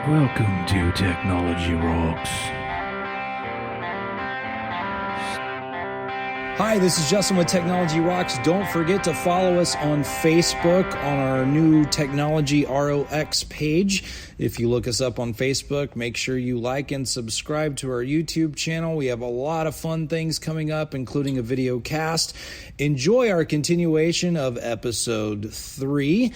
Welcome to Technology Rocks. Hi, this is Justin with Technology Rocks. Don't forget to follow us on Facebook on our new Technology ROX page. If you look us up on Facebook, make sure you like and subscribe to our YouTube channel. We have a lot of fun things coming up, including a video cast. Enjoy our continuation of episode 3.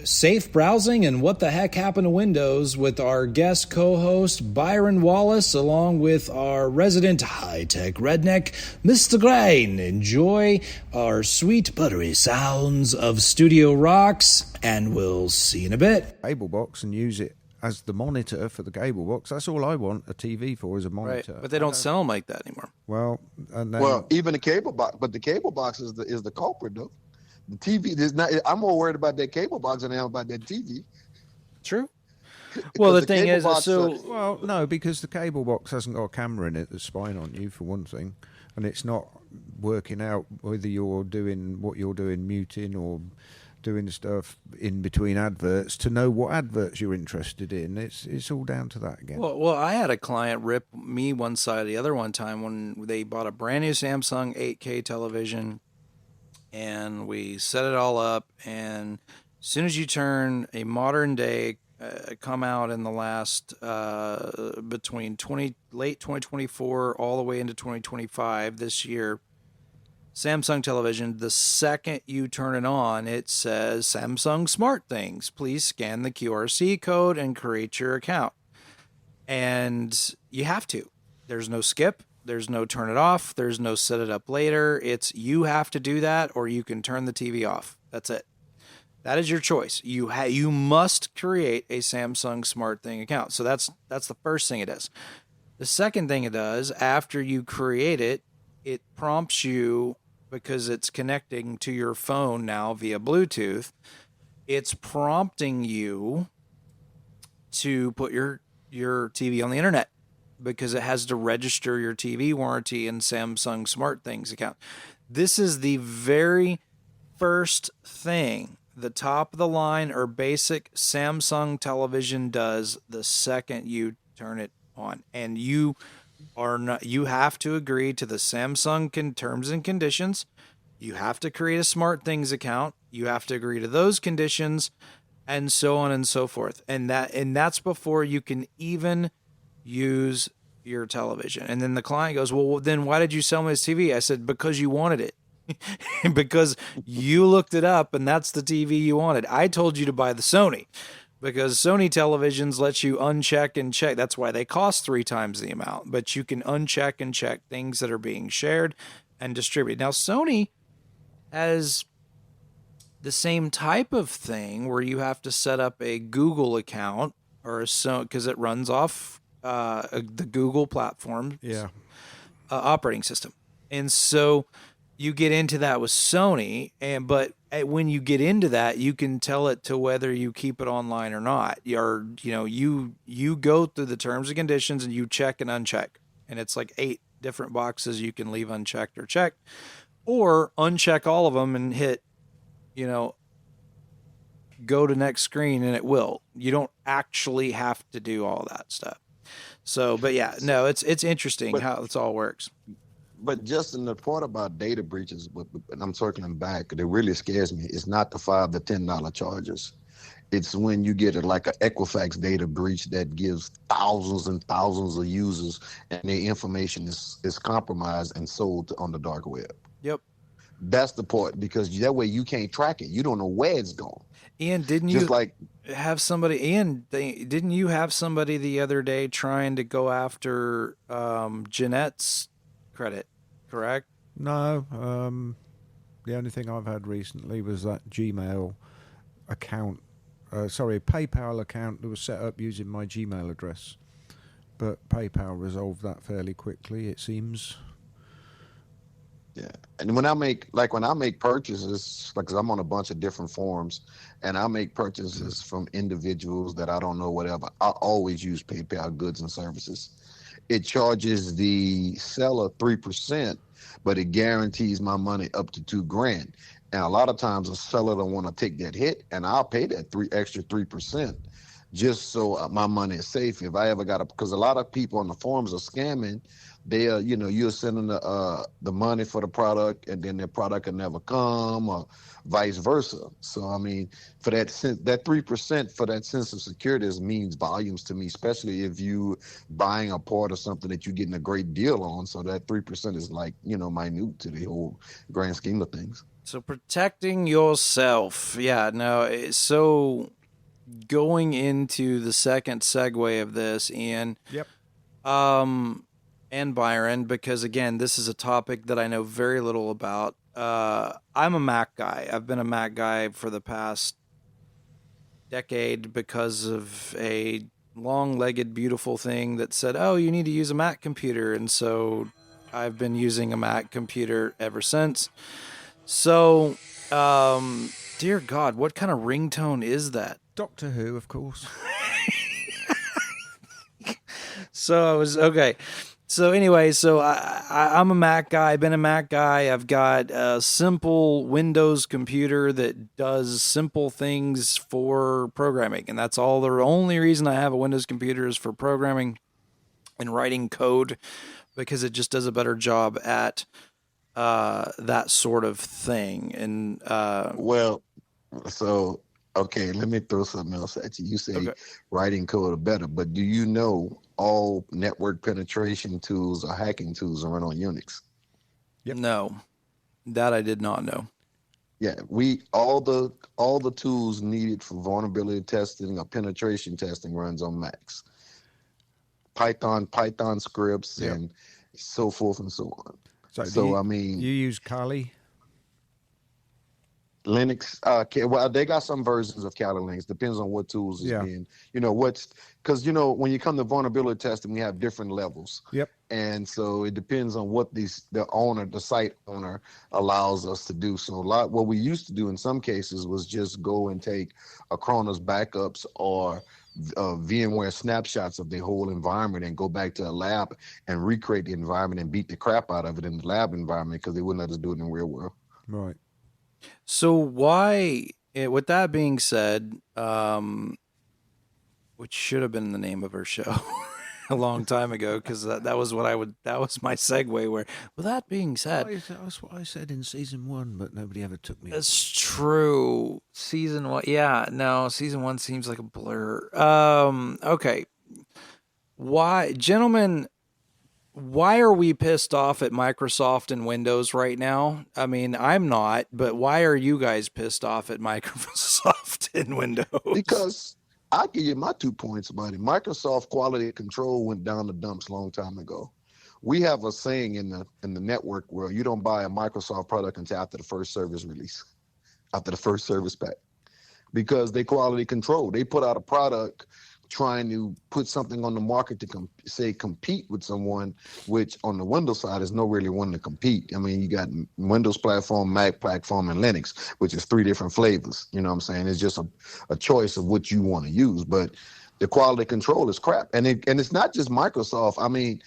Safe browsing and what the heck happened to Windows with our guest co-host Byron Wallace along with our resident high-tech redneck Mr. Grain. Enjoy our sweet buttery sounds of Studio Rocks and we'll see you in a bit. Cable box and use it as the monitor for the cable box. That's all I want a TV for, is a monitor. Right, but they don't sell them like that anymore. Well, and then, well, even the cable box, but the cable box is the culprit though. The TV, there's not. I'm more worried about that cable box than I am about that TV. True. Well, the thing is, well, no, because the cable box hasn't got a camera in it that's spying on you, for one thing, and it's not working out whether you're doing what you're doing, muting or doing stuff in between adverts to know what adverts you're interested in. It's all down to that again. Well, I had a client rip me one side or the other one time when they bought a brand new Samsung 8K television. And we set it all up, and as soon as you turn a modern day, come out in the last between late 2024 all the way into 2025 this year, Samsung television, the second you turn it on, it says Samsung Smart Things. Please scan the QRC code and create your account. And you have to. There's no skip. There's no turn it off. There's no set it up later. It's you have to do that or you can turn the TV off. That's it. That is your choice. You must create a Samsung Smart Thing account. So that's the first thing it does. The second thing it does, after you create it, it prompts you, because it's connecting to your phone now via Bluetooth, it's prompting you to put your TV on the internet, because it has to register your TV warranty and Samsung Smart Things account. This is the very first thing the top of the line or basic Samsung television does the second you turn it on. And you have to agree to the Samsung terms and conditions. You have to create a Smart Things account. You have to agree to those conditions and so on and so forth. And that's before you can even use your television. And then the client goes, well, then why did you sell me this TV? I said, because you wanted it. Because you looked it up and that's the TV you wanted. I told you to buy the Sony because Sony televisions let you uncheck and check. That's why they cost 3 times the amount, but you can uncheck and check things that are being shared and distributed. Now, Sony has the same type of thing where you have to set up a Google account because it runs off the Google platform operating system. And so you get into that with Sony, but when you get into that, you can tell it to whether you keep it online or not. You go through the terms and conditions and you check and uncheck. And it's like 8 different boxes you can leave unchecked or checked, or uncheck all of them and hit, go to next screen and it will. You don't actually have to do all that stuff. So, but yeah, no, it's interesting how this all works. But just in the part about data breaches, and I'm circling back, that really scares me. It's not the $5 to $10 charges. It's when you get like an Equifax data breach that gives thousands and thousands of users and their information is compromised and sold on the dark web. Yep. That's the part, because that way you can't track it. You don't know where it's gone. Ian, didn't you have somebody the other day trying to go after Jeanette's credit, correct? No. The only thing I've had recently was that Gmail account, PayPal account that was set up using my Gmail address. But PayPal resolved that fairly quickly, it seems. Yeah, and when I make purchases, like, 'cause I'm on a bunch of different forums, and I make purchases from individuals that I don't know, whatever, I always use PayPal goods and services. It charges the seller 3%, but it guarantees my money up to $2,000. And a lot of times a seller don't want to take that hit, and I'll pay that extra 3%. just so my money is safe. If I ever got because a lot of people on the forums are scamming. They you're sending the money for the product, and then the product can never come, or vice versa. So I mean, for that 3% for that sense of security means volumes to me, especially if you buying a part of something that you're getting a great deal on. So that 3% is like minute to the whole grand scheme of things. So protecting yourself. Yeah, no, so going into the second segue of this, Ian. Yep. And Byron, because again, this is a topic that I know very little about. I'm a Mac guy. I've been a Mac guy for the past decade because of a long-legged, beautiful thing that said, "Oh, you need to use a Mac computer," and so I've been using a Mac computer ever since. So, dear God, what kind of ringtone is that? Doctor Who, of course. So I was okay. So anyway, so I'm a Mac guy. I've been a Mac guy. I've got a simple Windows computer that does simple things for programming, and that's all. The only reason I have a Windows computer is for programming and writing code, because it just does a better job at that sort of thing. And Well, so okay, let me throw something else at you. You say Okay. writing code are better, but do you know all network penetration tools or hacking tools are run on Unix? Yep. No, that I did not know. Yeah, we all the tools needed for vulnerability testing or penetration testing runs on Macs. Python scripts, Yep. and so forth and so on. So, So I mean, you use Kali? Linux, well, they got some versions of Kali Linux. Depends on what tools is Yeah. being, because when you come to vulnerability testing, we have different levels. Yep. And so it depends on what the site owner allows us to do. So what we used to do in some cases was just go and take Acronis backups or VMware snapshots of the whole environment and go back to a lab and recreate the environment and beat the crap out of it in the lab environment, because they wouldn't let us do it in the real world. Right. So why, with that being said, which should have been the name of our show a long time ago, because that was that was my segue. Where, with that being said, That's what I said in season 1, but nobody ever took me. it's true. Season 1, yeah, no, season 1 seems like a blur. Okay, why, gentlemen? Why are we pissed off at Microsoft and Windows right now? I mean, I'm not, but why are you guys pissed off at Microsoft and Windows? Because I'll give you my 2 points about it. Microsoft quality control went down the dumps a long time ago. We have a saying in the network world: you don't buy a Microsoft product until after the first service release, after the first service pack, because they quality control. They put out a product trying to put something on the market to compete with someone, which on the Windows side is no really one to compete. I mean, you got Windows platform, Mac platform, and Linux, which is 3 different flavors. You know what I'm saying? It's just a choice of what you want to use, but the quality control is crap. And it's not just Microsoft. I mean,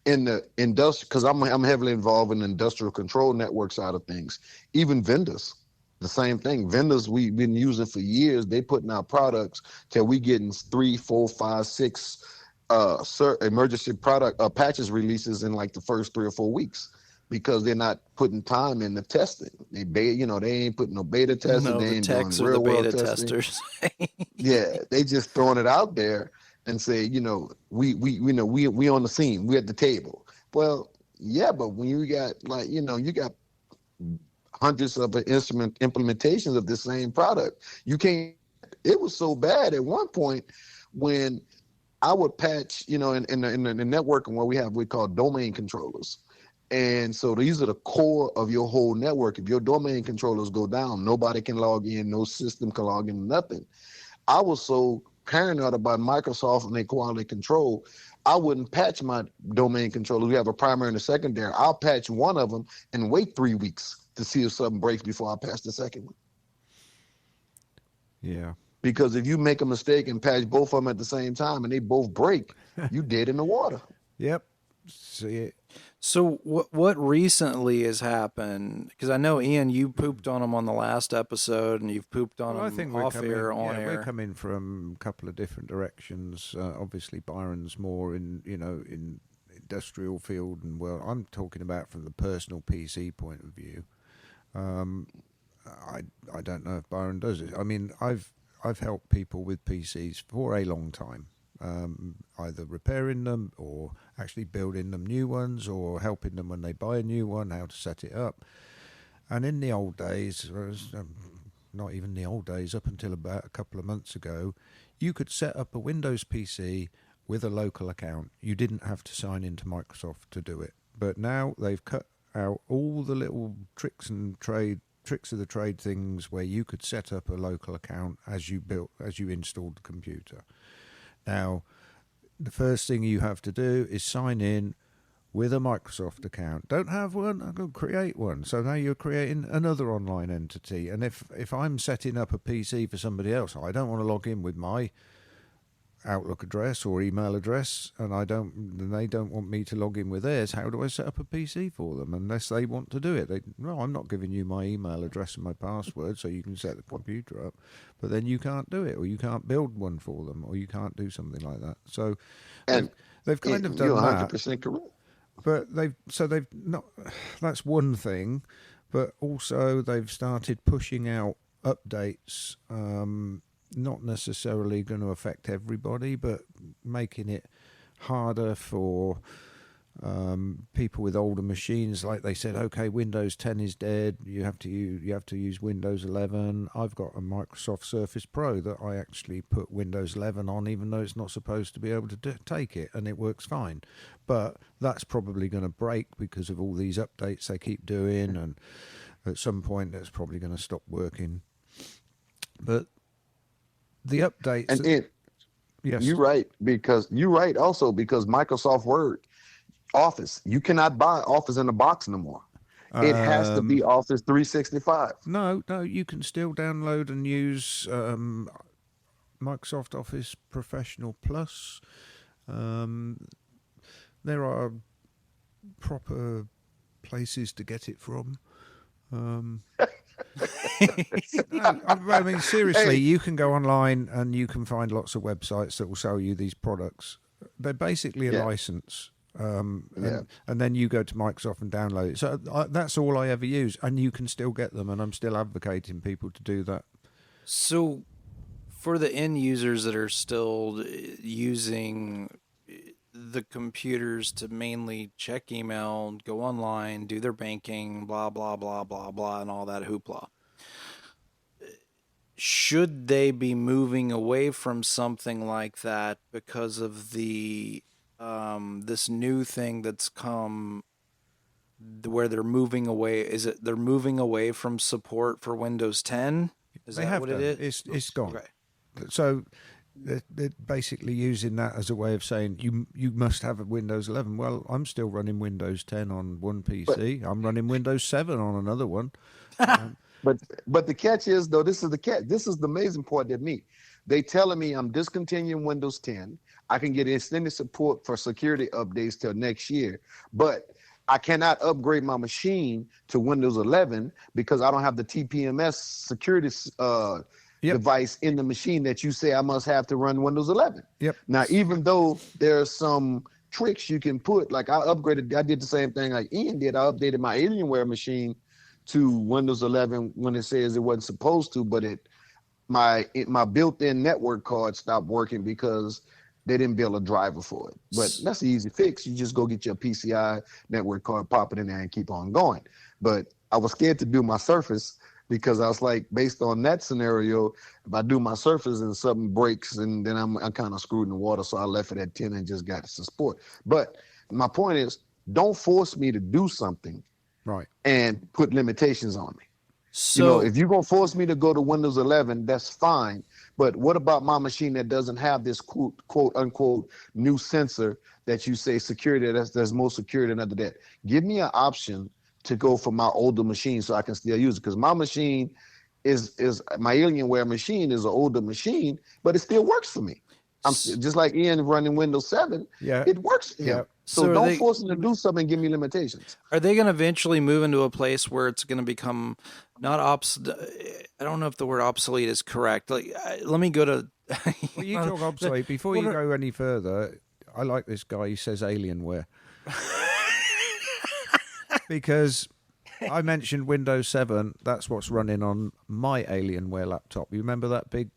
in the industry, because I'm heavily involved in the industrial control network side of things, even vendors. The same thing. Vendors we've been using for years, they putting out products till we getting 3, 4, 5, 6 emergency product patches releases in like the first 3 or 4 weeks, because they're not putting time in the testing. They ain't putting no beta testing. No, They the ain't doing techs are the real world beta testing. testers. Yeah, they just throwing it out there and say, we on the scene, we at the table. Well, yeah, but when you got you got hundreds of implementations of the same product, you can't. It was so bad at one point when I would patch, in the networking where we call domain controllers. And so these are the core of your whole network. If your domain controllers go down, nobody can log in, no system can log in, nothing. I was so paranoid about Microsoft and their quality control, I wouldn't patch my domain controllers. We have a primary and a secondary. I'll patch one of them and wait 3 weeks to see if something breaks before I patch the second one. Yeah. Because if you make a mistake and patch both of them at the same time and they both break, you dead in the water. Yep. see it. So what recently has happened? Because I know Ian, you pooped on them on the last episode, and you've pooped on Well, I them think off air, on yeah, air. we're coming from a couple of different directions. Obviously, Byron's more in industrial field, and well, I'm talking about from the personal PC point of view. I don't know if Byron does it. I mean, I've helped people with PCs for a long time, either repairing them or actually building them new ones, or helping them when they buy a new one, how to set it up. And in the old days, not even the old days, up until about a couple of months ago, you could set up a Windows PC with a local account. You didn't have to sign into Microsoft to do it. But now they've cut out all the little tricks of the trade things where you could set up a local account as you installed the computer. Now, the first thing you have to do is sign in with a Microsoft account. Don't have one? I'll go create one. So now you're creating another online entity. And if I'm setting up a PC for somebody else, I don't want to log in with my Outlook address or email address, and they don't want me to log in with theirs. How do I set up a PC for them unless they want to do it? No, I'm not giving you my email address and my password so you can set the computer up, but then you can't do it, or you can't build one for them, or you can't do something like that. So they've kind of done you're that. 100% correct. But they've not. That's one thing, but also they've started pushing out updates. Not necessarily going to affect everybody, but making it harder for people with older machines. Like they said, okay, Windows 10 is dead. You have to use Windows 11. I've got a Microsoft Surface Pro that I actually put Windows 11 on, even though it's not supposed to be able to take it, and it works fine. But that's probably going to break because of all these updates they keep doing, and at some point that's probably going to stop working. But the updates, and yes, you're right, because Microsoft Office, you cannot buy Office in a box no more. It has to be Office 365. No, you can still download and use Microsoft Office Professional Plus. There are proper places to get it from. I mean, seriously, you can go online and you can find lots of websites that will sell you these products. They're basically a license. And then you go to Microsoft and download it. So that's all I ever use, and you can still get them, and I'm still advocating people to do that. So for the end users that are still using the computers to mainly check email, go online, do their banking, blah, blah, blah, blah, blah, and all that hoopla, should they be moving away from something like that because of the this new thing that's come where they're moving away? They're moving away from support for Windows 10? Is that what it is? It's gone. Okay. So they're basically using that as a way of saying you must have a Windows 11. Well, I'm still running Windows 10 on one PC. I'm running Windows 7 on another one. But the catch is, though, this is the catch. This is the amazing part to me. They telling me I'm discontinuing Windows 10. I can get extended support for security updates till next year, but I cannot upgrade my machine to Windows 11 because I don't have the TPMS security device in the machine that you say I must have to run Windows 11. Yep. Now, even though there's some tricks you can put, like I did the same thing like Ian did. I updated my Alienware machine to Windows 11 when it says it wasn't supposed to, but my built-in network card stopped working because they didn't build a driver for it. But that's an easy fix. You just go get your PCI network card, pop it in there, and keep on going. But I was scared to do my Surface because I was like, based on that scenario, if I do my Surface and something breaks, and then I'm kind of screwed in the water. So I left it at 10 and just got support. But my point is, don't force me to do something, right, and put limitations on me. So if you're going to force me to go to Windows 11, that's fine. But what about my machine that doesn't have this quote unquote new sensor that you say security, that's more secure than other that? Give me an option to go for my older machine so I can still use it. Because my machine is my Alienware machine is an older machine, but it still works for me. I'm just like Ian running Windows 7. Yeah. It works for him. So are don't force them to do something and give me limitations. Are they going to eventually move into a place where it's going to become not obsolete? I don't know if the word obsolete is correct. Like, let me go to. Well, you talk obsolete. Before you go any further, I like this guy. He says Alienware. Because I mentioned Windows 7. That's what's running on my Alienware laptop. You remember that big?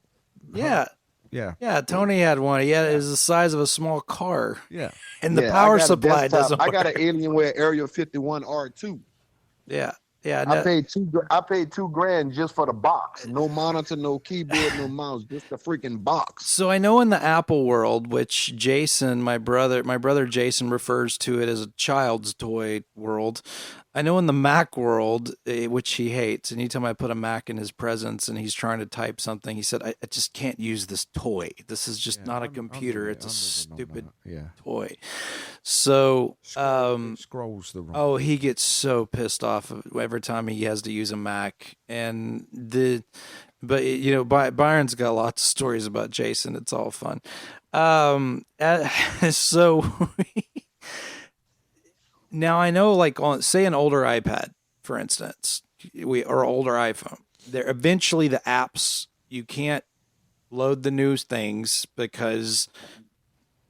Yeah. Yeah. Yeah, Tony had one. He had it was the size of a small car. Yeah. And the Yeah, power I got a supply desktop. doesn't I got an work. Alienware Area 51 R2. Yeah. Yeah. I paid $2,000 just for the box. No monitor, no keyboard, no mouse, just the freaking box. So I know in the Apple world, which Jason, my brother Jason refers to it as a child's toy world. I know in the Mac world, which he hates, anytime I put a Mac in his presence and he's trying to type something, he said, I just can't use this toy. This is just not a computer. It's a stupid toy. So, it scrolls the wrong. oh, he gets so pissed off every time he has to use a Mac. And Byron's got lots of stories about Jason. It's all fun. So now I know, like, on say an older iPad, for instance, or older iPhone, there eventually the apps you can't load the new things because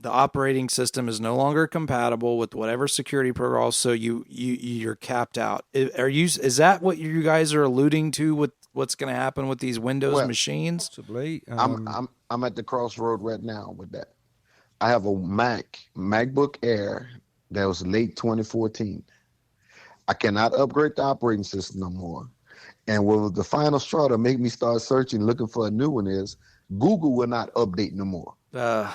the operating system is no longer compatible with whatever security protocol. So you're capped out. Is that what you guys are alluding to with what's going to happen with these Windows machines? Possibly. I'm at the crossroad right now with that. I have a MacBook Air that was late 2014. I cannot upgrade the operating system no more. And what was the final straw to make me start searching, looking for a new one is Google will not update no more.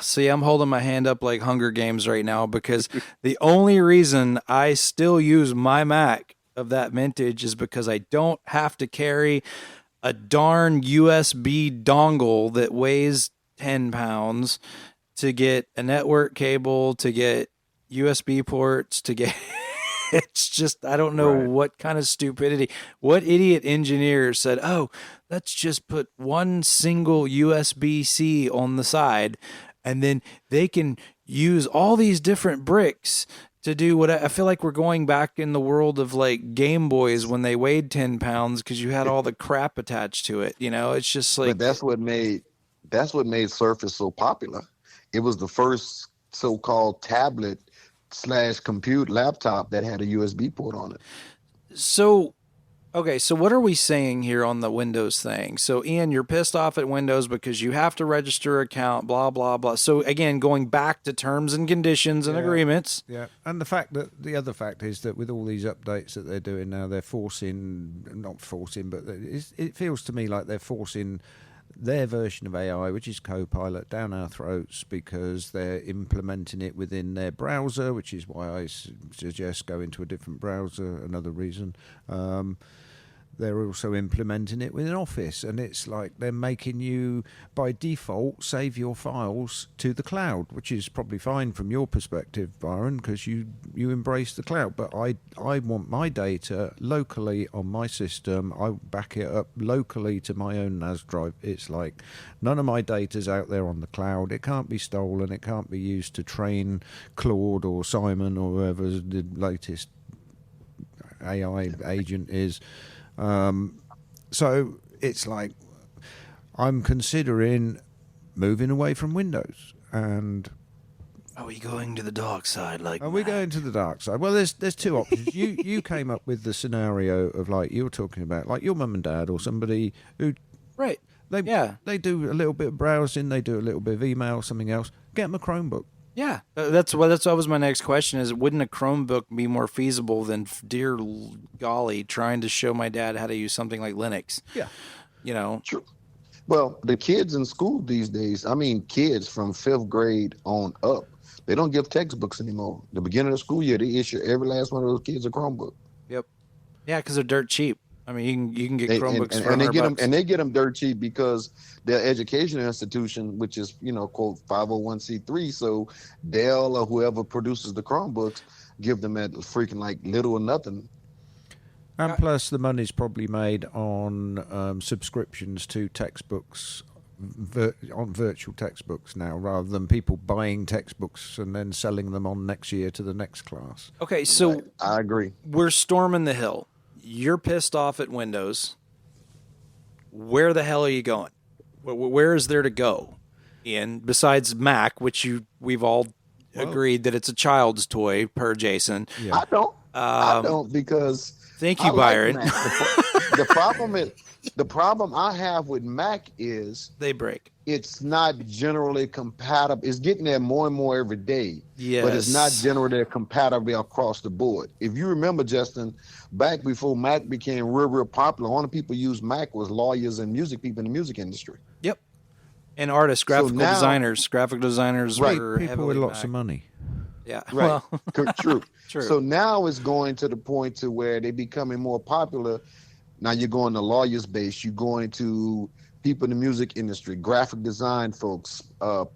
See, I'm holding my hand up like Hunger Games right now because the only reason I still use my Mac of that vintage is because I don't have to carry a darn USB dongle that weighs 10 pounds to get a network cable, to get USB ports, to get... It's just, I don't know what kind of stupidity. What idiot engineer said, oh, let's just put one single USB-C on the side, and then they can use all these different bricks to do what I feel like we're going back in the world of like Game Boys when they weighed 10 pounds because you had all the crap attached to it. You know, it's just like... But that's what made Surface so popular. It was the first so-called tablet / compute laptop that had a USB port on it. So, okay, so what are we saying here on the Windows thing? So, Ian, you're pissed off at Windows because you have to register an account, blah, blah, blah. So, again, going back to terms and conditions and agreements. Yeah, and the other fact is that with all these updates that they're doing now, they're not forcing, but it feels to me like they're forcing their version of AI, which is Copilot, down our throats because they're implementing it within their browser, which is why I suggest go into a different browser, another reason. They're also implementing it within Office, and it's like they're making you, by default, save your files to the cloud, which is probably fine from your perspective, Byron, because you embrace the cloud. But I want my data locally on my system. I back it up locally to my own NAS drive. It's like none of my data's out there on the cloud. It can't be stolen. It can't be used to train Claude or Simon or whoever the latest AI agent is. So it's like I'm considering moving away from Windows. And are we going to the dark side? Are we going to the dark side? Well, there's two options. You came up with the scenario of like you were talking about, like your mum and dad or somebody who they do a little bit of browsing, they do a little bit of email, something else. Get them a Chromebook. Yeah, that was my next question. Is wouldn't a Chromebook be more feasible than, dear golly, trying to show my dad how to use something like Linux? Yeah, you know. True. Well, the kids in school these days, I mean, kids from 5th grade on up, they don't give textbooks anymore. The beginning of the school year, they issue every last one of those kids a Chromebook. Yep. Yeah, because they're dirt cheap. I mean, you can get Chromebooks for $100. And they get them dirt cheap because their education institution, which is, quote, 501c3. So Dell or whoever produces the Chromebooks give them at freaking like little or nothing. And plus the money's probably made on subscriptions to textbooks on virtual textbooks now, rather than people buying textbooks and then selling them on next year to the next class. Okay, so Right. I agree. we're storming the hill. You're pissed off at Windows. Where the hell are you going? Where is there to go, Ian? Besides Mac, which we've all agreed that it's a child's toy per Jason. Yeah. I don't because Thank you, I Byron. Mac. The problem I have with Mac is They break. it's not generally compatible. It's getting there more and more every day. Yes. But it's not generally compatible across the board. If you remember, Justin, back before Mac became real popular, only people used Mac was lawyers and music people in the music industry. Yep. And artists, graphical now- designers Right. were People heavily with lots Mac. of money. Yeah. Right. Well, True. True. So now it's going to the point to where they're becoming more popular. Now you're going to lawyers base, you're going to people in the music industry, graphic design folks,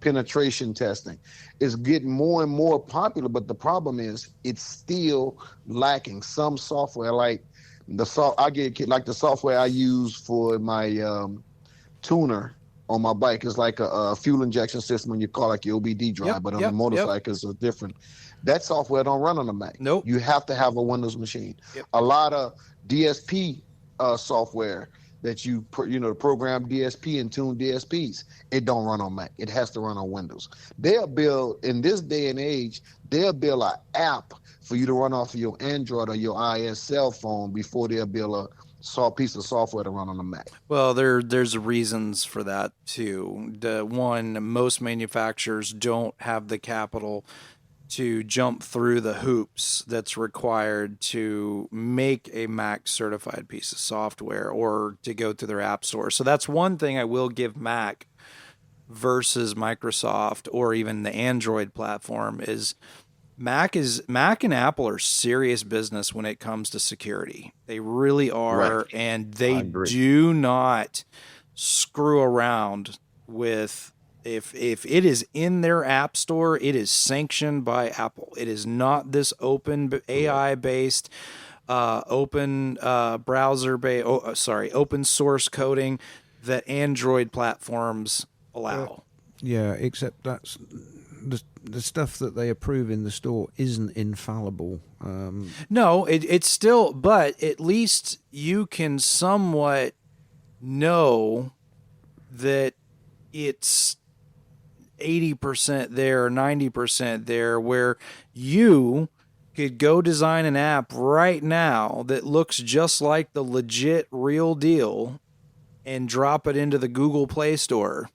penetration testing. It's getting more and more popular, but the problem is it's still lacking some software like the software I use for my tuner on my bike is like a fuel injection system when you call like your OBD drive, Yep, but on yep, the motorcycles it's different. That software don't run on a Mac. Nope. You have to have a Windows machine. Yep. A lot of DSP software that you program DSP and tune DSPs, it don't run on Mac. It has to run on Windows. They'll build, in this day and age, they'll build an app for you to run off of your Android or your iOS cell phone before they'll build a piece of software to run on a Mac. well, there's reasons for that too. Most manufacturers don't have the capital to jump through the hoops that's required to make a Mac certified piece of software or to go to their app store. So that's one thing I will give Mac versus Microsoft or even the Android platform is Mac and Apple are serious business when it comes to security. They really are, Right. and I they agree. do not screw around with if it is in their app store, it is sanctioned by Apple. It is not this open AI based open open source coding that Android platforms allow. Yeah, except that's the stuff that they approve in the store isn't infallible. No, it's still, but at least you can somewhat know that it's 80% there or 90% there, where you could go design an app right now that looks just like the legit real deal and drop it into the Google Play Store.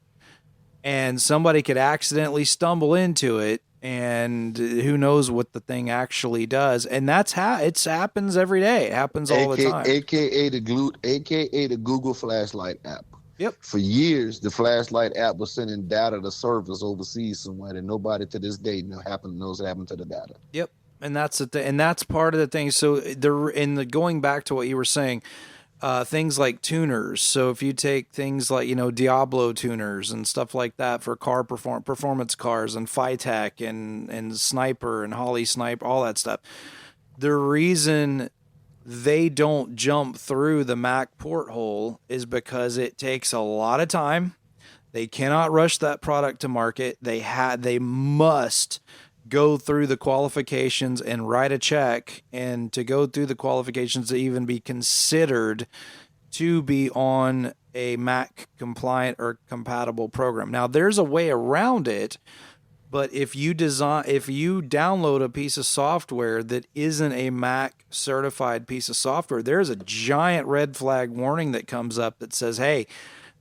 And somebody could accidentally stumble into it, and who knows what the thing actually does. And that's how it happens every day. It happens all the time. AKA the Google Flashlight app. Yep. For years, the Flashlight app was sending data to servers overseas somewhere, and nobody to this day knows what happened to the data. Yep. And that's the thing, and that's part of the thing. So going back to what you were saying, things like tuners. So if you take things like Diablo tuners and stuff like that for car performance cars and Phytech and Sniper and Holly Sniper, all that stuff. The reason they don't jump through the Mac porthole is because it takes a lot of time. They cannot rush that product to market. They must go through the qualifications and write a check, and to go through the qualifications to even be considered to be on a Mac compliant or compatible program. Now, there's a way around it, but if you download a piece of software that isn't a Mac certified piece of software, there's a giant red flag warning that comes up that says, hey,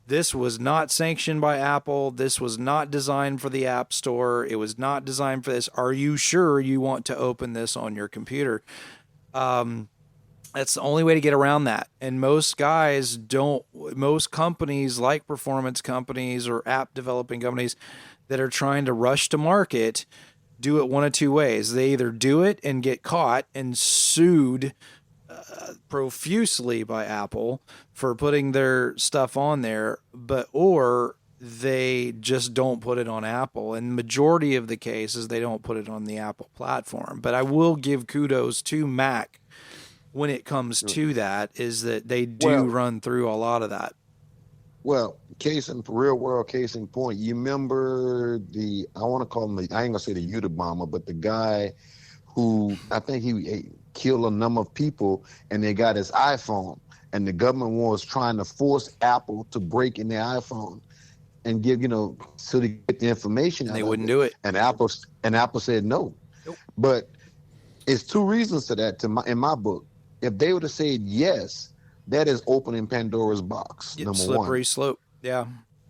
this was not sanctioned by Apple. This was not designed for the App Store. It was not designed for this. Are you sure you want to open this on your computer? That's the only way to get around that. And most companies like performance companies or app developing companies that are trying to rush to market do it one of two ways. They either do it and get caught and sued profusely by Apple for putting their stuff on there, or they just don't put it on Apple. And majority of the cases, they don't put it on the Apple platform. But I will give kudos to Mac when it comes to that, is that they do run through a lot of that. Well, real world case in point. You remember I want to call him I ain't gonna say the Utah bomber, but the guy who I think he killed a number of people, and they got his iPhone, and the government was trying to force Apple to break in their iPhone and give, so they get the information And out they of wouldn't it. do it. And Apple said no. Nope. But it's two reasons to that in my book. If they would have said yes, that is opening Pandora's box. Yep, Number slippery one. slope. Yeah.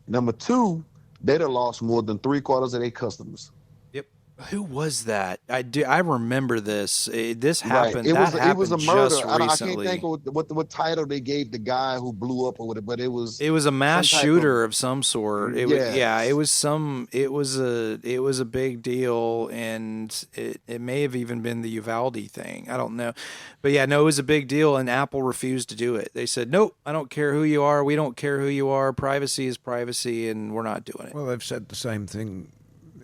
Number two, they'd have lost more than 3/4 of their customers. Yep. Who was that? I remember this. This Right. happened. It was That it was happened a murder. just I can't recently. think of what title they gave the guy who blew up or whatever, but it was a mass some type shooter of some sort. It was, yeah, Yes. it was a big deal, and it may have even been the Uvalde thing. I don't know. But yeah, no, it was a big deal, and Apple refused to do it. They said, "Nope, I don't care who you are. We don't care who you are. Privacy is privacy, and we're not doing it." Well, they've said the same thing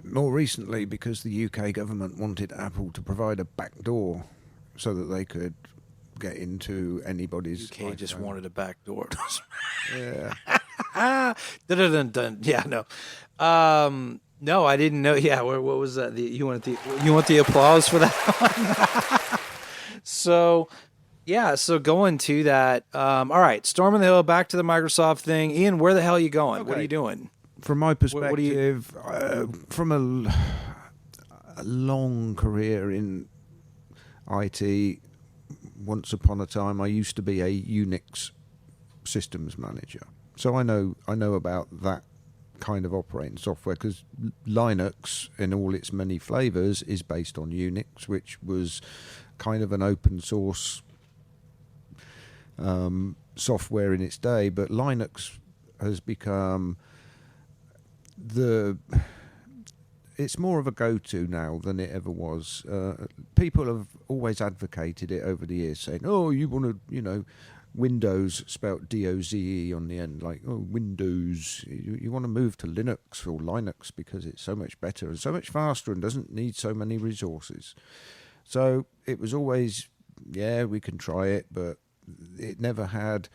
more recently because the UK government wanted Apple to provide a backdoor so that they could get into anybody's UK just iPhone. wanted a backdoor. Yeah. Dun-dun-dun-dun. Yeah, no. No, I didn't know. Yeah, what was that? You want the applause for that one? So, yeah, so going to that. All right, storming the hill, back to the Microsoft thing. Ian, where the hell are you going? What are Okay. you doing? From my perspective, what do you- from a long career in IT, once upon a time, I used to be a Unix systems manager. So I know about that kind of operating software because Linux, in all its many flavors, is based on Unix, which was kind of an open source software in its day. But Linux has become it's more of a go-to now than it ever was. People have always advocated it over the years, saying, "Oh, you want to, Windows spelt D-O-Z-E on the end, like Windows. You want to move to Linux or Linux because it's so much better and so much faster and doesn't need so many resources." So it was always, yeah, we can try it, but it never had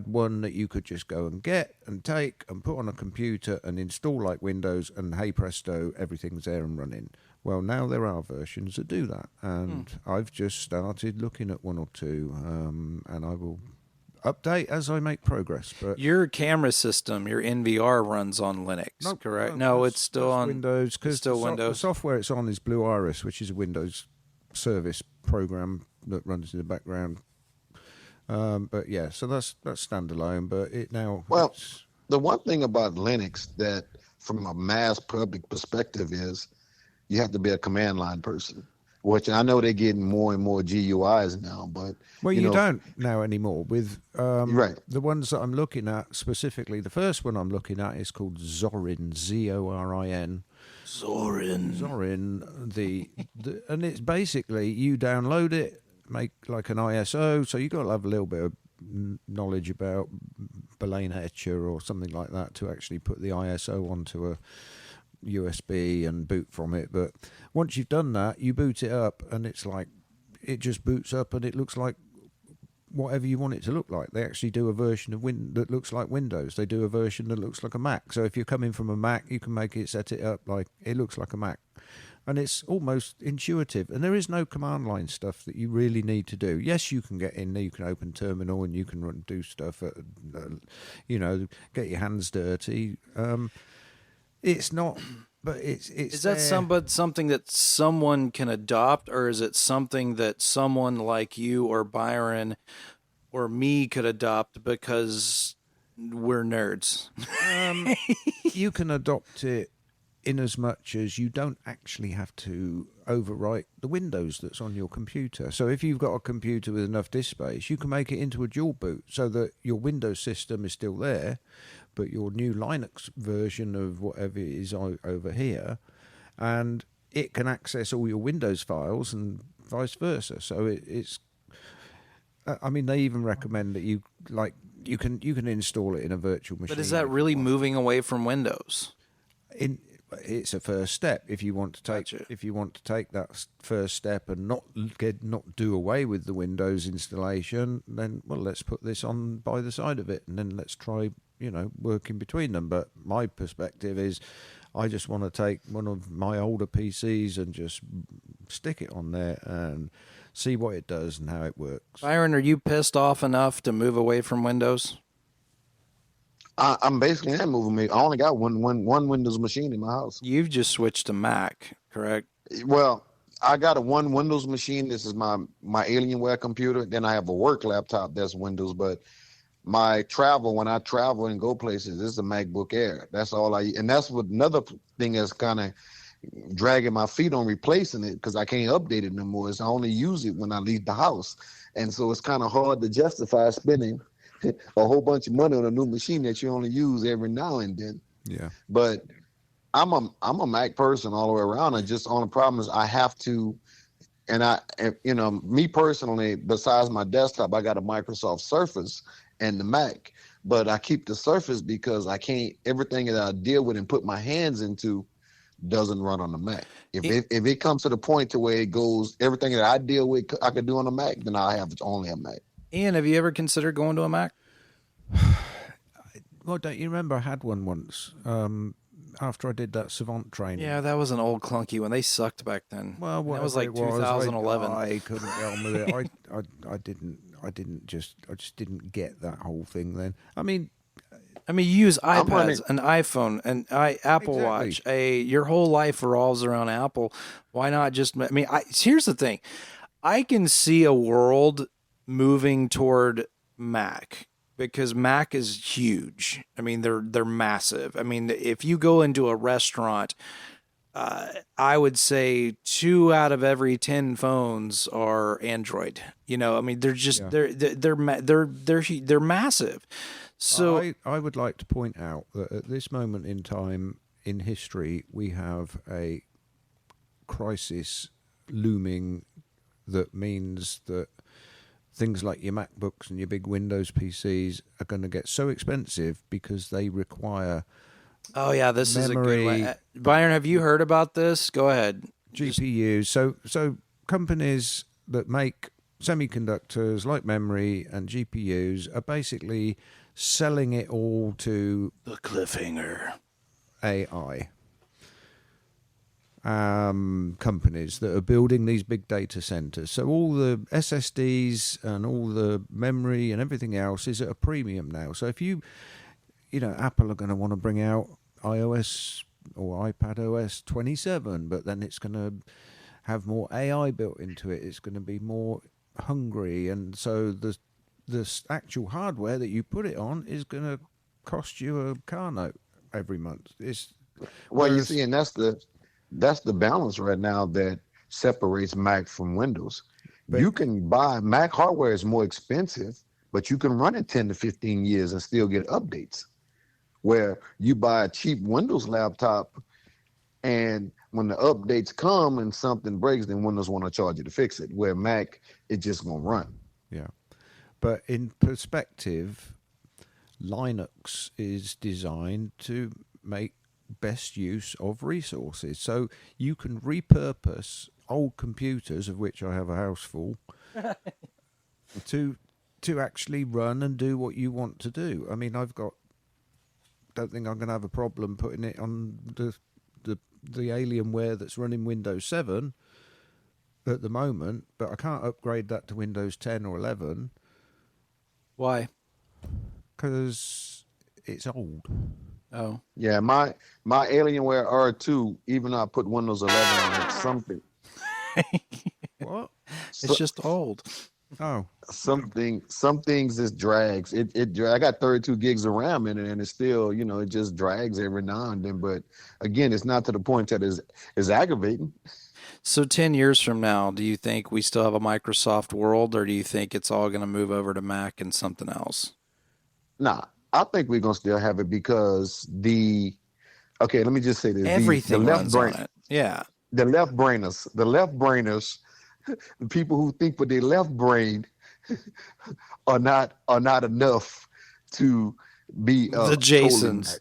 one that you could just go and get and take and put on a computer and install like Windows, and hey presto, everything's there and running. Well, now there are versions that do that, and I've just started looking at one or two, and I will update as I make progress. But Your camera system, your NVR, runs on Linux, correct? No, it's still on Windows. It's still The Windows. software it's on is Blue Iris, which is a Windows service program that runs in the background. But yeah, so that's standalone. But it now. Well, the one thing about Linux that, from a mass public perspective, is you have to be a command line person. Which I know they're getting more and more GUIs now, but Well, you don't now anymore. With Right. the ones that I'm looking at specifically, the first one I'm looking at is called Zorin, Zorin. Zorin, and it's basically you download it, make like an ISO. So you got to have a little bit of knowledge about Belaine Etcher or something like that to actually put the ISO onto a USB and boot from it. But once you've done that, you boot it up, and it's like it just boots up, and it looks like whatever you want it to look like. They actually do a version of that looks like Windows. They do a version that looks like a Mac. So if you're coming from a Mac, you can make it, set it up like it looks like a Mac. And it's almost intuitive. And there is no command line stuff that you really need to do. Yes, you can get in there, you can open terminal, and you can do stuff, get your hands dirty. It's not, but it's. Is that something that someone can adopt, or is it something that someone like you or Byron or me could adopt because we're nerds? You can adopt it in as much as you don't actually have to overwrite the Windows that's on your computer. So if you've got a computer with enough disk space, you can make it into a dual boot so that your Windows system is still there, but your new Linux version of whatever it is over here, and it can access all your Windows files and vice versa. So it's. I mean, they even recommend that you can install it in a virtual machine. But is that really moving away from Windows? it's a first step. If you want to take Gotcha. that first step and not do away with the Windows installation, then let's put this on by the side of it, and then let's try working between them. But my perspective is, I just want to take one of my older PCs and just stick it on there and see what it does and how it works. Byron, are you pissed off enough to move away from Windows? I'm basically moving me. I only got one Windows machine in my house. You've just switched to Mac, correct? Well, I got a one Windows machine. This is my Alienware computer. Then I have a work laptop that's Windows. But when I travel and go places, this is a MacBook Air. That's all and that's what another thing that's kind of dragging my feet on replacing it, because I can't update it no more. Is I only use it when I leave the house, and so it's kind of hard to justify spending a whole bunch of money on a new machine that you only use every now and then. Yeah. But I'm a Mac person all the way around. And just on the problem is I have to, and me personally, besides my desktop, I got a Microsoft Surface and the Mac, but I keep the Surface because everything that I deal with and put my hands into doesn't run on the Mac. If it comes to the point to where it goes, everything that I deal with, I could do on the Mac, then I have only a Mac. Ian, have you ever considered going to a Mac? Well, don't you remember I had one once after I did that Savant training? Yeah, that was an old clunky one. They sucked back then. Well, that was like 2011. I couldn't get on with it. I just didn't get that whole thing then. I mean, you use iPads, an iPhone, an Apple Exactly. Watch. Your whole life revolves around Apple. Why not just? Here's the thing. I can see a world moving toward Mac, because Mac is huge. They're massive. If you go into a restaurant, I would say 2 out of every 10 phones are Android. They're just they're massive. So I would like to point out that at this moment in time in history, we have a crisis looming that means that things like your MacBooks and your big Windows PCs are going to get so expensive because they require oh yeah, this memory, is a good one. Byron, have you heard about this? Go ahead. GPUs. So companies that make semiconductors like memory and GPUs are basically selling it all to The cliffhanger. AI companies that are building these big data centers. So all the SSDs and all the memory and everything else is at a premium now. So if Apple are going to want to bring out iOS or iPad OS 27, but then it's going to have more AI built into it. It's going to be more hungry, and so the actual hardware that you put it on is going to cost you a car note every month. You see, and that's the balance right now that separates Mac from Windows. But you can buy Mac hardware is more expensive, but you can run it 10 to 15 years and still get updates. Where you buy a cheap Windows laptop, and when the updates come and something breaks, then Windows want to charge you to fix it. Where Mac, it's just gonna run. Yeah. But in perspective, Linux is designed to make best use of resources. So you can repurpose old computers, of which I have a house full, to actually run and do what you want to do. Don't think I'm going to have a problem putting it on the Alienware that's running Windows 7 at the moment, but I can't upgrade that to Windows 10 or 11. Why? Because it's old. Oh. Yeah, my Alienware R2, even though I put Windows 11 on it, something. What? It's just old. Oh. Some things just drags. I got 32 gigs of RAM in it, and it's still, it just drags every now and then. But again, it's not to the point that is aggravating. So 10 years from now, do you think we still have a Microsoft world, or do you think it's all going to move over to Mac and something else? Nah, I think we're going to still have it because let me just say this. Everything the runs on it. Yeah. The left brainers, the people who think with their left brain are not enough to be The totally Jasons.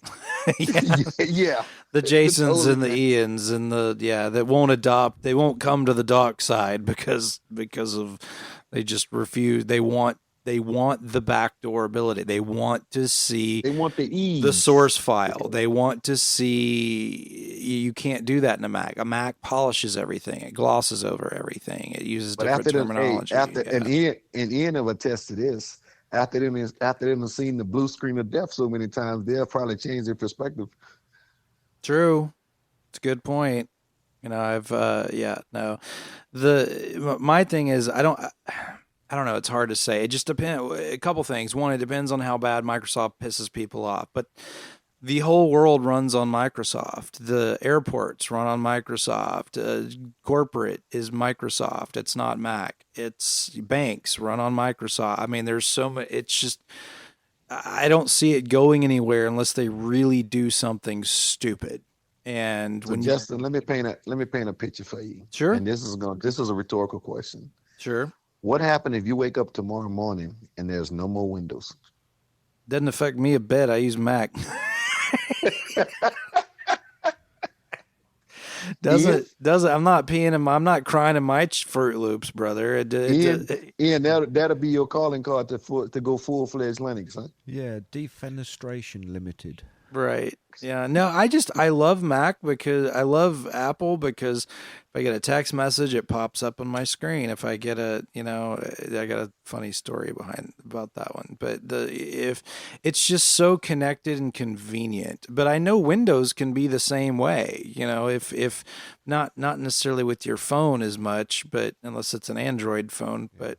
Yeah. yeah, The Jasons totally and the Mac. Ians and that won't adopt, they won't come to the dark side because of they just refuse. They want the backdoor ability. They want to see They want the the ease. source file. They want to see you can't do that in a Mac. A Mac polishes everything. It glosses over everything. It uses But different after them, hey, terminology. after Yeah. and Ian have attested to this. After them have seen the blue screen of death so many times, they'll probably change their perspective. True. It's a good point. I've no. My thing is I don't know, it's hard to say. It just depends a couple things. One, it depends on how bad Microsoft pisses people off. But the whole world runs on Microsoft. The airports run on Microsoft. Corporate is Microsoft. It's not Mac. It's banks run on Microsoft. I mean, there's so much. It's just I don't see it going anywhere unless they really do something stupid. And So Justin, let me paint a picture for you. Sure. And this is a rhetorical question. Sure. What happened if you wake up tomorrow morning and there's no more Windows? Doesn't affect me a bit. I use Mac. Doesn't I'm not peeing in I'm not crying in my Fruit Loops, brother. Ian, that'll be your calling card to go full-fledged Linux, huh? Yeah, defenestration limited. Right. Yeah. No, I love Mac because I love Apple because if I get a text message, it pops up on my screen. If I get I got a funny story about that one. But if it's just so connected and convenient. But I know Windows can be the same way. If not necessarily with your phone as much, but unless it's an Android phone, but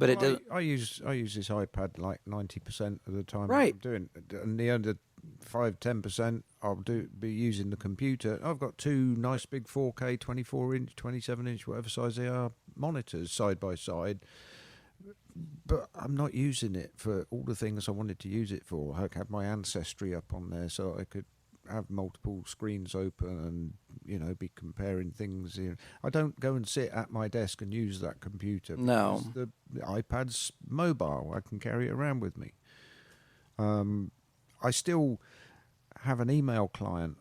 it does. I use this iPad like 90% of the time. Right. I'm doing, and the other 5-10% I'll be using the computer. I've got two nice big 4K 24-inch, 27-inch, whatever size they are, monitors side by side. But I'm not using it for all the things I wanted to use it for. I had my ancestry up on there so I could have multiple screens open and be comparing things. I don't go and sit at my desk and use that computer. No. The iPad's mobile. I can carry it around with me. I still have an email client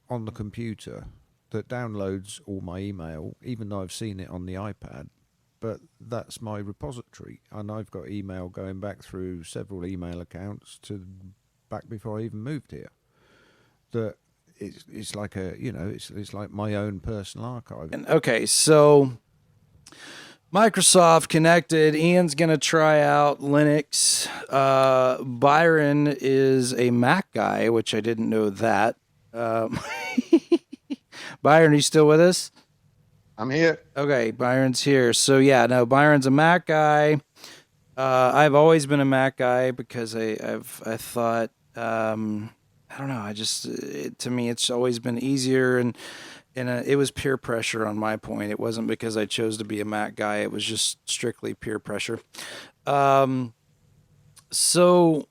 on the computer that downloads all my email, even though I've seen it on the iPad. But that's my repository, and I've got email going back through several email accounts to back before I even moved here. That it's like it's like my own personal archive. Okay, so Microsoft connected. Ian's gonna try out Linux. Byron is a Mac guy, which I didn't know that. Byron, are you still with us? I'm here. Okay, Byron's here. So yeah, no, Byron's a Mac guy. I've always been a Mac guy because I thought I don't know. To me, it's always been easier and it was peer pressure on my point. It wasn't because I chose to be a Mac guy. It was just strictly peer pressure. So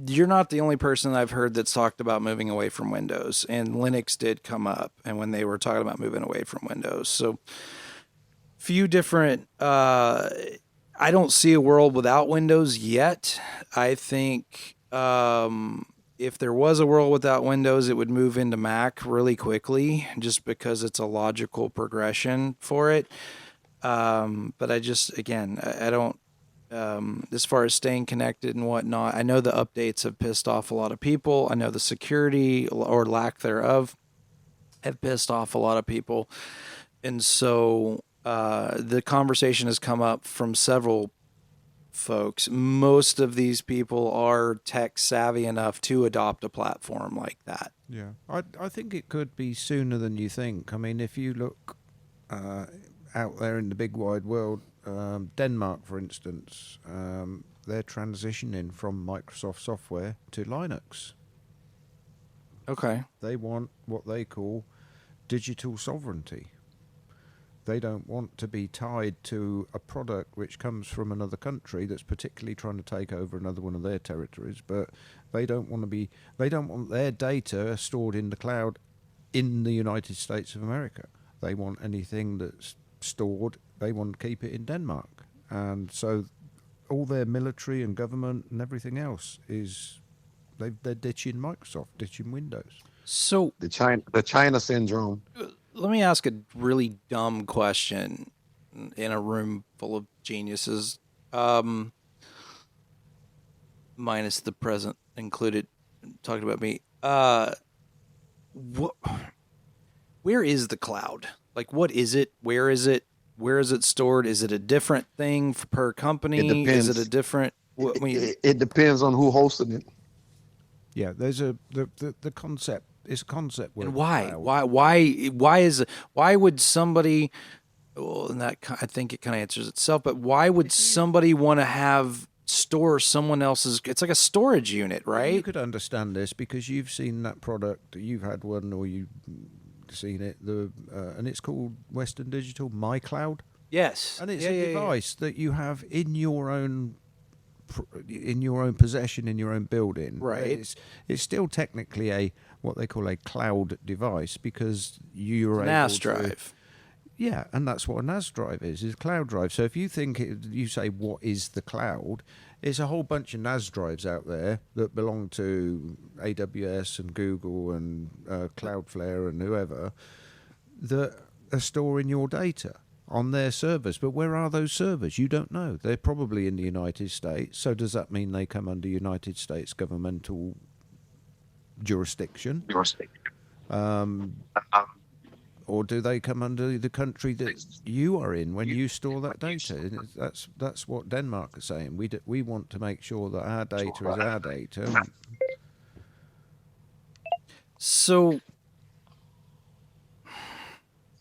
you're not the only person I've heard that's talked about moving away from Windows, and Linux did come up and when they were talking about moving away from Windows. So few different, I don't see a world without Windows yet. I think if there was a world without Windows, it would move into Mac really quickly just because it's a logical progression for it. But I don't, as far as staying connected and whatnot, I know the updates have pissed off a lot of people. I know the security or lack thereof have pissed off a lot of people. And so the conversation has come up from several folks. Most of these people are tech savvy enough to adopt a platform like that. Yeah, I think it could be sooner than you think. I mean, if you look out there in the big wide world, Denmark, for instance, they're transitioning from Microsoft software to Linux. Okay. They want what they call digital sovereignty. They don't want to be tied to a product which comes from another country that's particularly trying to take over another one of their territories, but they don't want their data stored in the cloud in the United States of America. They want anything that's stored, they want to keep it in Denmark. And so all their military and government and everything else is they're ditching Microsoft, ditching Windows. So The China syndrome. let me ask a really dumb question in a room full of geniuses, minus the present included, talking about me. What? Where is the cloud? Like, what is it? Where is it? Where is it stored? Is it a different thing per company? It depends. Is it a different? What, I mean, It depends on who hosted it. Yeah, there's the concept. It's a concept. and why? Why would somebody? Well, and that I think it kind of answers itself. But why would somebody want to store someone else's? It's like a storage unit, right? You could understand this because you've seen that product. You've had one, or you've seen it. And it's called Western Digital MyCloud. Yes, And it's a device that you have in your own possession, in your own building. Right. It's still technically what they call a cloud device because you're NAS able to, drive. Yeah, and that's what a NAS drive is a cloud drive. So if you you say what is the cloud, it's a whole bunch of NAS drives out there that belong to AWS and Google and Cloudflare and whoever that are storing your data on their servers. But where are those servers? You don't know. They're probably in the United States. So does that mean they come under United States governmental jurisdiction? Or do they come under the country that you are in when you store that data? And that's what Denmark is saying. We want to make sure that our data is our data. So,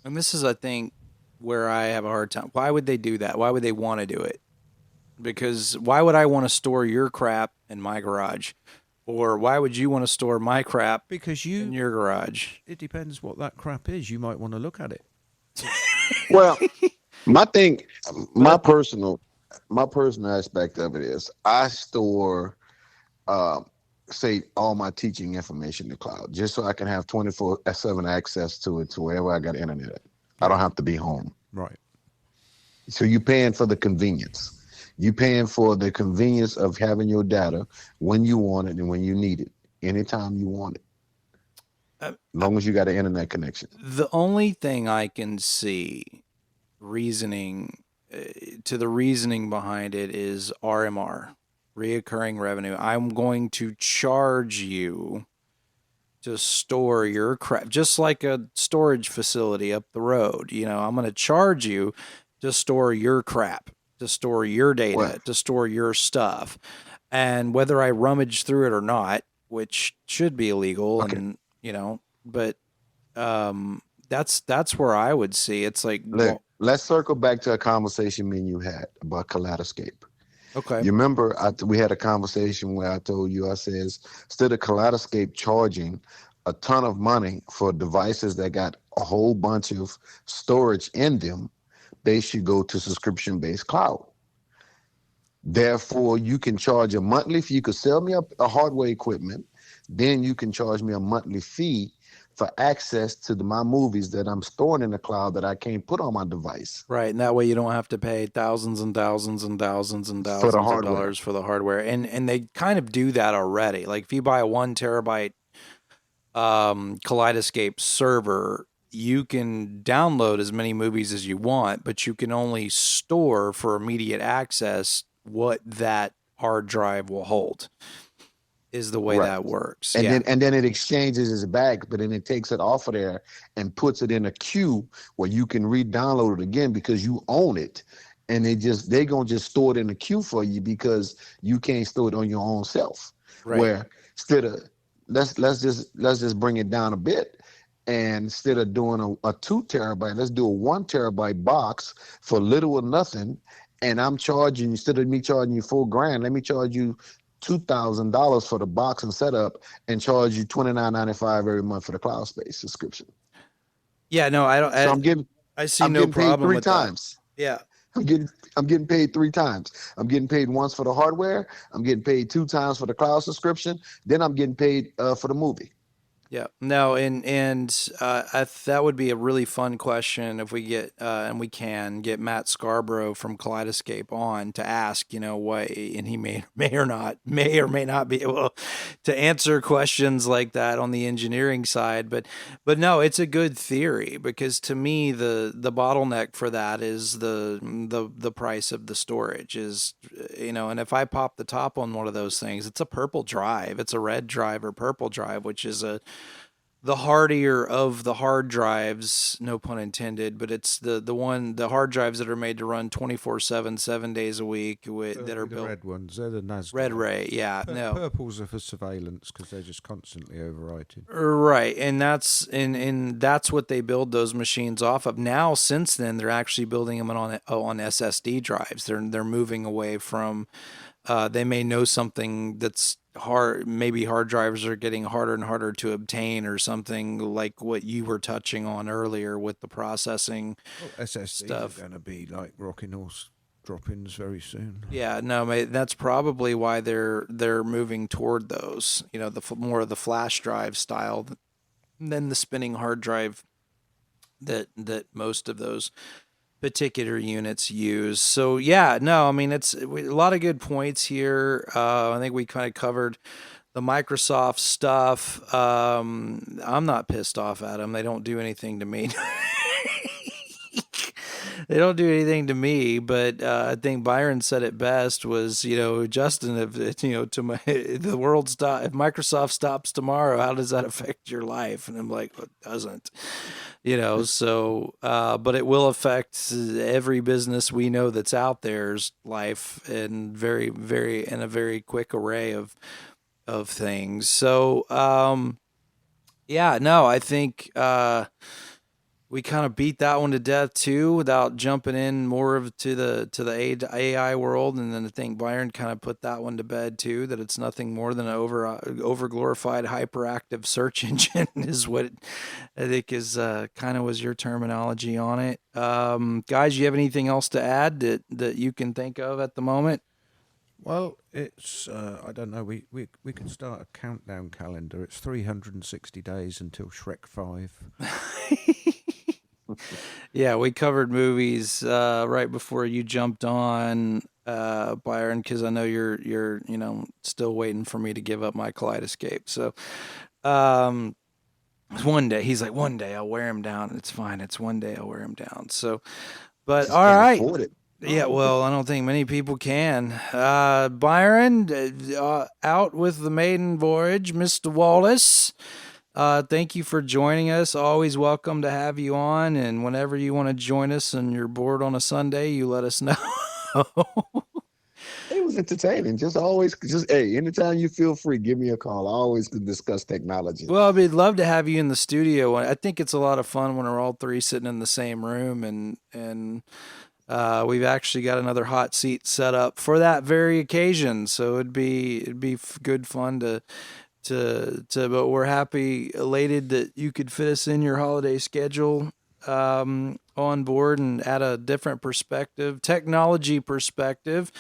and this is, I think, where I have a hard time. Why would they do that? Why would they want to do it? Because why would I want to store your crap in my garage? Or why would you want to store my crap in your garage? It depends what that crap is. You might want to look at it. Well, my personal aspect of it is I store, say, all my teaching information in the cloud just so I can have 24/7 access to it to wherever I got internet at. I don't have to be home. Right. So you're paying for the convenience. You're paying for the convenience of having your data when you want it and when you need it, anytime you want it. As long as you got an internet connection. The only thing I can see the reasoning behind it is RMR, reoccurring revenue. I'm going to charge you to store your crap, just like a storage facility up the road. I'm going to charge you to store your crap, to store your data, to store your stuff. And whether I rummage through it or not, which should be illegal, Okay. and but that's where I would see it's like. Look, let's circle back to a conversation me and you had about Kaleidoscape. Okay. You remember we had a conversation where I told you, I says, instead of Kaleidoscape charging a ton of money for devices that got a whole bunch of storage in them, they should go to subscription-based cloud. Therefore, you can charge a monthly fee. You could sell me a hardware equipment. Then you can charge me a monthly fee for access to my movies that I'm storing in the cloud that I can't put on my device. Right, and that way you don't have to pay thousands and thousands and thousands and thousands of dollars for the hardware. And they kind of do that already. Like if you buy a 1 terabyte Kaleidoscape server, you can download as many movies as you want, but you can only store for immediate access what that hard drive will hold. Is the way that works. And then it exchanges it back, but then it takes it off of there and puts it in a queue where you can re-download it again because you own it. And they're gonna just store it in the queue for you because you can't store it on your own self. Right. Where instead of let's just bring it down a bit. And instead of doing a 2 terabyte, let's do a 1 terabyte box for little or nothing. And I'm charging, instead of me charging you $4,000, let me charge you $2,000 for the box and setup and charge you $29.95 every month for the cloud space subscription. Yeah, no, I don't. So I see I'm no getting problem paid three with times. That. Yeah, I'm getting paid 3 times. I'm getting paid once for the hardware. I'm getting paid 2 times for the cloud subscription. Then I'm getting paid for the movie. Yeah, no, that would be a really fun question if we get and we can get Matt Scarborough from Kaleidoscape on to ask, what, and he may or may not be able to answer questions like that on the engineering side, but no, it's a good theory because to me the bottleneck for that is the price of the storage is, and if I pop the top on one of those things, it's a purple drive, it's a red drive or purple drive, which is the hardier of the hard drives, no pun intended, but it's the hard drives that are made to run 24/7, 7 days a week that are the built. red ones, they're the NAS. Red Ray, yeah, no. Purples are for surveillance because they're just constantly overwriting. Right, and that's what they build those machines off of. Now, since then, they're actually building them on SSD drives. They're moving away from. They may know something that's hard. Maybe hard drives are getting harder and harder to obtain, or something like what you were touching on earlier with the processing SSDs stuff. are going to be like rocking horse drop-ins very soon. Yeah, no, that's probably why they're moving toward those. More of the flash drive style than the spinning hard drive that most of those particular units use. So yeah, no, I mean it's a lot of good points here. I think we kind of covered the Microsoft stuff. I'm not pissed off at them. They don't do anything to me. They don't do anything to me, but I think Byron said it best was, Justin, if the world stop, if Microsoft stops tomorrow, how does that affect your life? And I'm like, well, it doesn't, so, but it will affect every business we know that's out there's life in in a very quick array of things. So, yeah, no, I think, we kind of beat that one to death too, without jumping in more to the AI world. And then I think Byron kind of put that one to bed too, that it's nothing more than an over glorified hyperactive search engine is what I think is kind of was your terminology on it. Guys, you have anything else to add that you can think of at the moment? Well, it's I don't know. We can start a countdown calendar. It's 360 days until Shrek 5. Yeah, we covered movies right before you jumped on, Byron, because I know you're still waiting for me to give up my Kaleidoscape. So one day he's like, one day I'll wear him down. It's fine. It's one day I'll wear him down. So, but Just all can't right. afford it. Yeah, well, I don't think many people can. Byron, out with the maiden voyage, Mr. Wallace. Thank you for joining us. Always welcome to have you on. And whenever you want to join us and you're bored on a Sunday, you let us know. It was entertaining. Hey, anytime you feel free, give me a call. I always could discuss technology. Well, we'd love to have you in the studio. I think it's a lot of fun when we're all three sitting in the same room, and we've actually got another hot seat set up for that very occasion. So it'd be good fun to but we're elated that you could fit us in your holiday schedule on board and add a different technology perspective,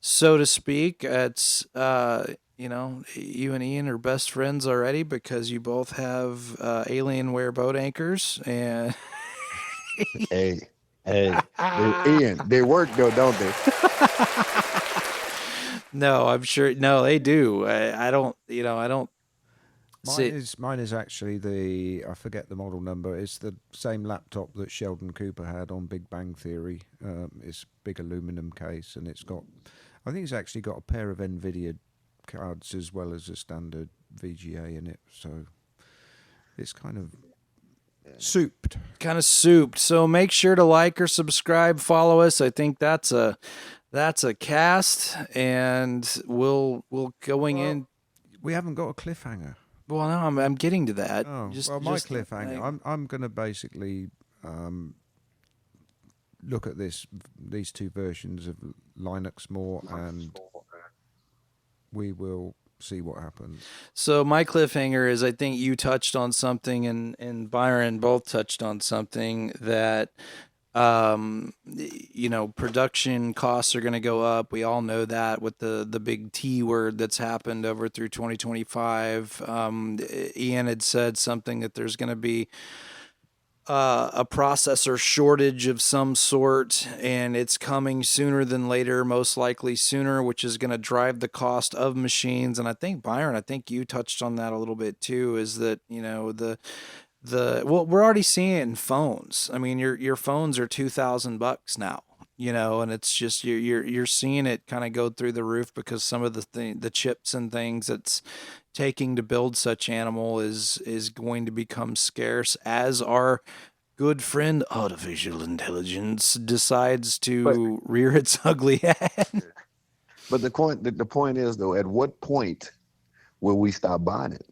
so to speak. It's you and Ian are best friends already because you both have Alienware boat anchors, and Hey, Ian, they work though, don't they? no, I'm sure. No, they do. I don't. I don't. Mine is actually I forget the model number. It's the same laptop that Sheldon Cooper had on Big Bang Theory. It's big aluminum case, and I think it's actually got a pair of NVIDIA cards as well as a standard VGA in it. So it's kind of souped. So make sure to like or subscribe, follow us. I think that's a cast, and we'll going in. We haven't got a cliffhanger. Well, no, I'm getting to that. Oh, my cliffhanger. I'm going to basically look at these two versions of Linux more, and we will see what happens. So my cliffhanger is, I think you touched on something, and Byron both touched on something that Production costs are going to go up. We all know that with the big T word that's happened over through 2025. Ian had said something that there's going to be a processor shortage of some sort, and it's coming sooner than later, most likely sooner, which is going to drive the cost of machines. And I think Byron, you touched on that a little bit too, is that, we're already seeing it in phones. I mean, your phones are $2,000 now, and it's just you're seeing it kind of go through the roof because some of the chips and things that's taking to build such animal is going to become scarce as our good friend artificial intelligence decides to rear its ugly head. But the point is though, at what point will we stop buying it?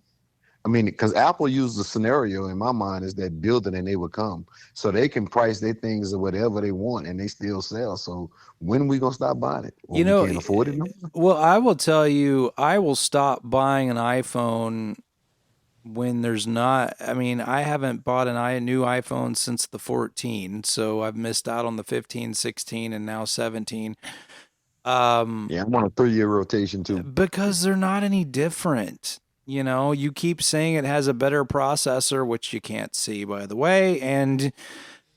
I mean, because Apple used the scenario in my mind is that build it and they will come, so they can price their things or whatever they want and they still sell. So when are we gonna stop buying it? Well, we can't afford it no more? Well, I will tell you, I will stop buying an iPhone when there's not. I mean, I haven't bought a new iPhone since the 14, so I've missed out on the 15, 16, and now 17. Yeah, I'm on a 3-year rotation too. Because they're not any different. You keep saying it has a better processor, which you can't see, by the way, and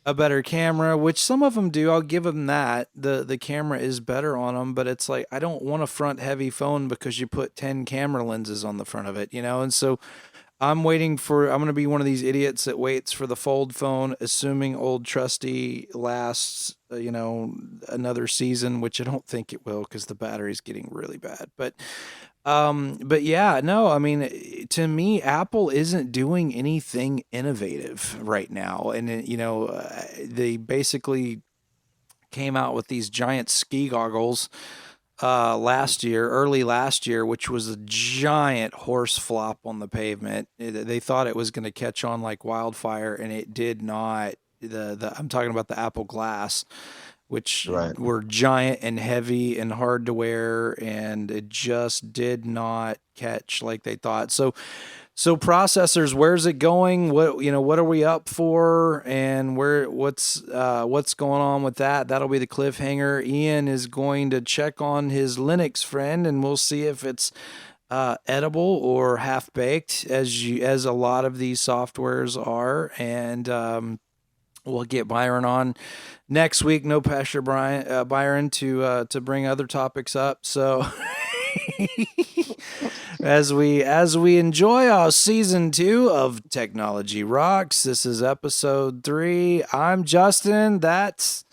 a better camera, which some of them do. I'll give them that. The camera is better on them, but it's like, I don't want a front heavy phone because you put 10 camera lenses on the front of it, and so I'm going to be one of these idiots that waits for the fold phone, assuming old trusty lasts, another season, which I don't think it will because the battery's getting really bad. But yeah, no, I mean, to me, Apple isn't doing anything innovative right now. And, they basically came out with these giant ski goggles early last year, which was a giant horse flop on the pavement. They thought it was going to catch on like wildfire, and it did not. I'm talking about the Apple Glass, which were giant and heavy and hard to wear, and it just did not catch like they thought. So processors, where's it going? What are we up for? And what's going on with that? That'll be the cliffhanger. Ian is going to check on his Linux friend, and we'll see if it's edible or half baked, as a lot of these softwares are. And we'll get Byron on next week. No pressure, Byron, to bring other topics up. So as we enjoy our season 2 of Technology Rocks, this is episode 3. I'm Justin. That's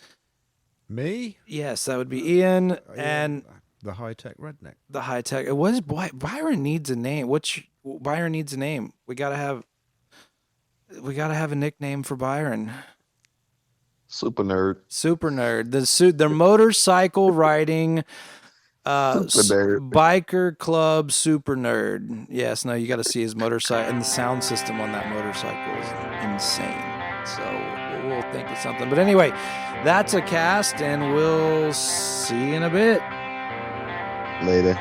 me. Yes, that would be Ian, and the high-tech redneck. The high-tech. What is Byron needs a name? Byron needs a name. We gotta have a nickname for Byron. Super nerd. The motorcycle riding biker club super nerd. Yes, no, you got to see his motorcycle, and the sound system on that motorcycle is insane. So we'll think of something. But anyway, that's a cast, and we'll see you in a bit. Later.